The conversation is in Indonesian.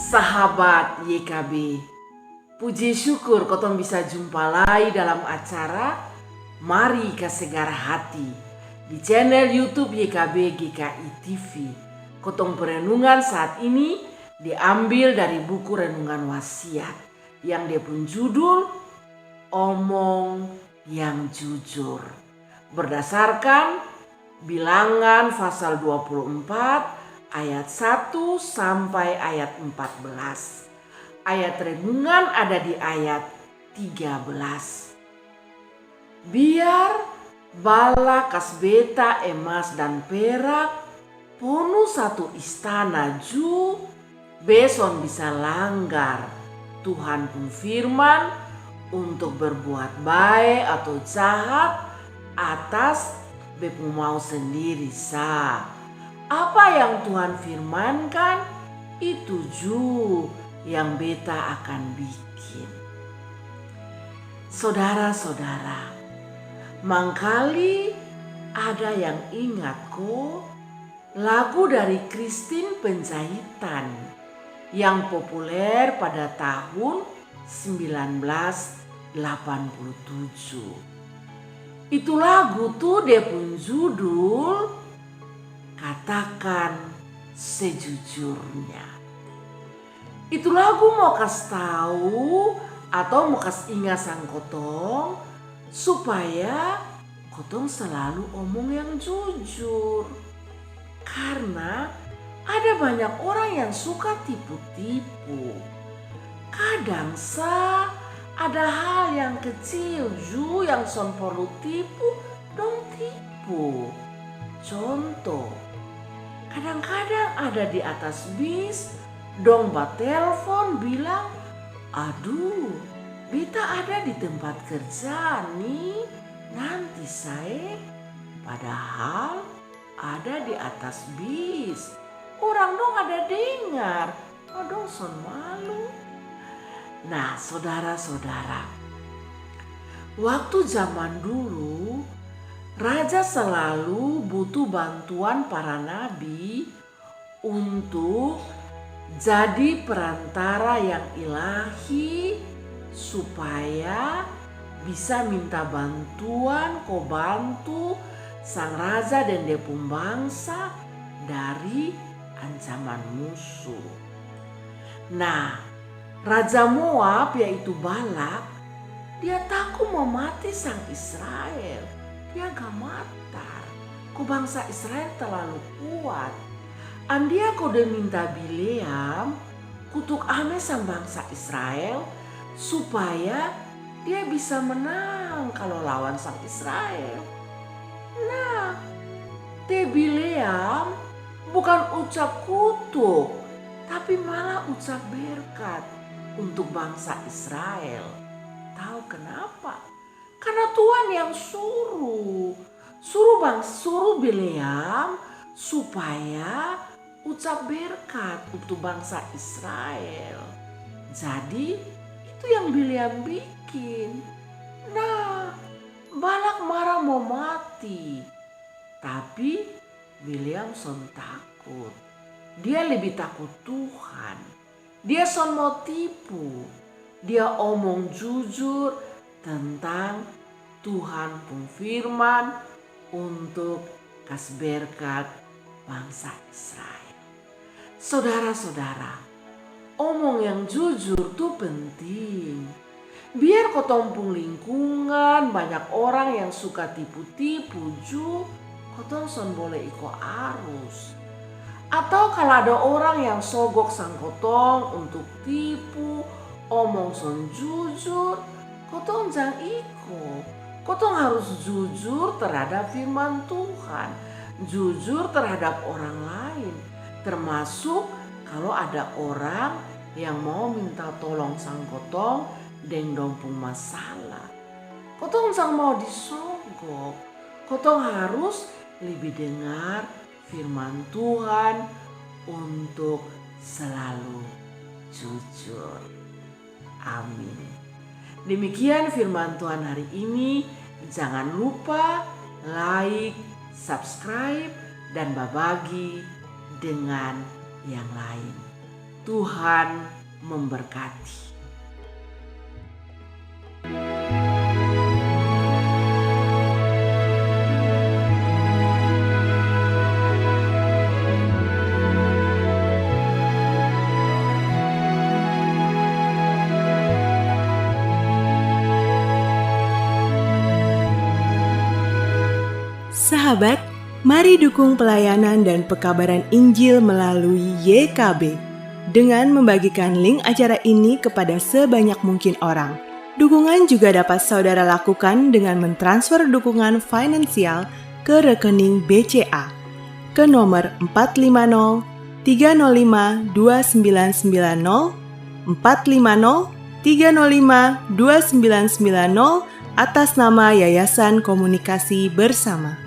Sahabat YKB, puji syukur kotong bisa jumpa lagi dalam acara Mari Kesegar Hati di channel YouTube YKB GKI TV. Kotong perenungan saat ini diambil dari buku renungan wasiat yang dia pun judul Omong yang Jujur, berdasarkan Bilangan pasal 24 ayat 1 sampai ayat 14. Ayat renungan ada di ayat 13. Biar bala kasbeta emas dan perak ponu satu istana ju beson bisa langgar Tuhan pun firman untuk berbuat baik atau jahat atas bepu mau sendiri sah. Apa yang Tuhan firmankan itu ju yang beta akan bikin. Saudara-saudara, mangkali ada yang ingat kok lagu dari Christine Penjahitan yang populer pada tahun 1987. Itu lagu tuh dia pun judul Katakan Sejujurnya. Itu lagu mau kasih tahu atau mau kasih ingat sang kotong supaya kotong selalu omong yang jujur. Karena ada banyak orang yang suka tipu-tipu. Kadang ada hal yang kecil ju yang son perlu tipu dong tipu. Contoh, kadang-kadang ada di atas bis dong batelpon bilang, aduh beta ada di tempat kerja nih nanti saya, padahal ada di atas bis. Orang dong ada dengar, dong son malu. Nah saudara-saudara, waktu zaman dulu raja selalu butuh bantuan para nabi untuk jadi perantara yang ilahi supaya bisa minta bantuan ko bantu sang raja dan dia pun bangsa dari ancaman musuh. Nah, Raja Moab yaitu Balak, dia takut mau mati sang Israel. Dia gak matar. Ko bangsa Israel terlalu kuat. Andia kode minta Bileam kutuk ame sang bangsa Israel supaya dia bisa menang kalau lawan sang Israel. Nah, Bileam bukan ucap kutuk, tapi malah ucap berkat untuk bangsa Israel. Tahu kenapa? Karena Tuhan yang suruh Bileam supaya ucap berkat untuk bangsa Israel. Jadi itu yang Bileam bikin. Nah, Balak marah mau mati. Tapi Bileam son takut. Dia lebih takut Tuhan. Dia son mau tipu. Dia omong jujur tentang Tuhan pun firman untuk kasih berkat bangsa Israel. Saudara-saudara, omong yang jujur tuh penting. Biar kotong pun lingkungan banyak orang yang suka tipu-tipu ju, kotong son boleh ikut arus. Atau kalau ada orang yang sogok sang kotong untuk tipu, omong son jujur, kotong jangan ikut. Kotong harus jujur terhadap firman Tuhan, jujur terhadap orang lain. Termasuk kalau ada orang yang mau minta tolong sang kotong deng dompung masalah. Kotong jangan mau disogok. Kotong harus lebih dengar firman Tuhan untuk selalu jujur. Amin. Demikian firman Tuhan hari ini. Jangan lupa like, subscribe, dan berbagi dengan yang lain. Tuhan memberkati. Sahabat, mari dukung pelayanan dan pekabaran Injil melalui YKB dengan membagikan link acara ini kepada sebanyak mungkin orang. Dukungan juga dapat saudara lakukan dengan mentransfer dukungan finansial ke rekening BCA ke nomor 450 305 2990 450 305 2990 atas nama Yayasan Komunikasi Bersama.